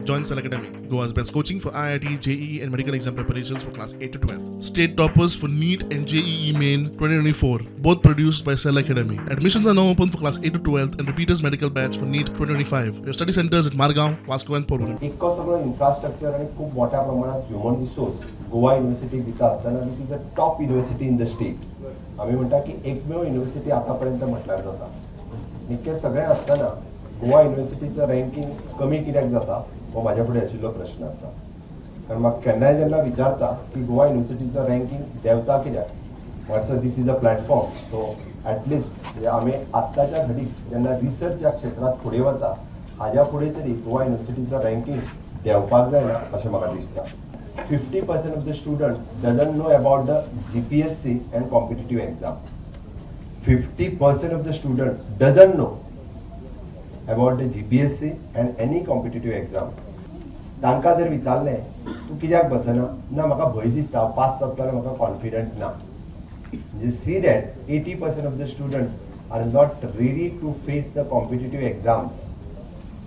Join Cell Academy, Goa's best coaching for IIT, JEE, and medical exam preparations for class 8 to 12. State toppers for NEET and JEE Main 2024, both produced by Cell Academy. Admissions are now open for class 8 to 12 and repeaters medical batch for NEET 2025. We have study centers at Margao, Vasco, and Porvorim. इतको सगळं infrastructure आणि खूप मोठ्या प्रमाणात human resource Goa university दिता असताना ती the top university in the state आम्ही म्हणटा की एकमेव युनिव्हर्सिटी आतापर्यंत म्हटल्यार जाता इतके सगळे असताना गोवा युनिव्हर्सिटीचं रँकिंग कमी कित्याक जाता हो म्हाज्या फुडें आशिल्लो प्रश्न आसा कारण म्हाका केन्नाय जेन्ना विचारता की गोवा युनिव्हर्सिटीचं रँकिंग देंवता कित्याक म्हटल्यार this is a platform so at least आमी आत्ताच्या घडीक जेन्ना रिसर्च ह्या क्षेत्रांत फुडें वता हाज्या फुडें तरी गोवा युनिव्हर्सिटीचं रँकिंग देंवपाक जायना अशें म्हाका दिसता 50% of the students doesn't know about the GPSC and competitive exam. 50% of the students doesn't know about the GPSC and any competitive exam. तांकां जर विचारलें तूं कित्याक बसना ना म्हाका भंय दिसता पास जातलो म्हाका कॉन्फिडंट ना म्हणजे see that 80% of the students are not ready to face the competitive exams.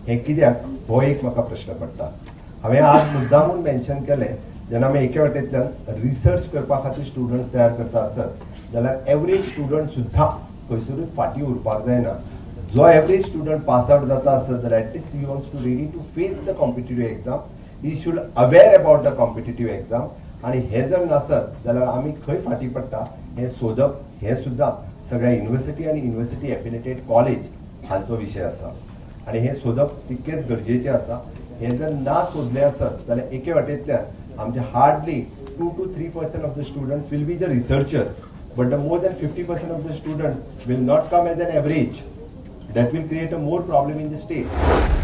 हे कित्याक हो एक म्हाका प्रश्न पडटा. हांवें आज मुद्दामून मेन्शन केलें जेन्ना आमी एके वाटेंतल्यान रिसर्च करपा खातीर स्टुडंट्स तयार करता आसत जाल्यार एवरेज स्टुडंट सुद्दां खंयसरूच फाटीं उरपाक जायना. जो एवरेज स्टुडंट पास आउट जाता आसत जाल्यार at least he wants to ready to face the competitive exam he should aware about the competitive exam आनी हे जर नासत जाल्यार आमी खंय फाटीं पडटा हें सोदप हें सुद्दां सगळ्या युनिव्हर्सिटी आनी युनिव्हर्सिटी एफिलेटेड कॉलेज हांचो विशय आसा आनी हें सोदप तितकेंच गरजेचें आसा. हें जर ना सोदलें आसत जाल्यार एके वाटेंतल्यान आमचे hardly 2 to 3% of the students will be the researcher, but the more than 50% of the students will not come as an average. That will create a more problem in the state.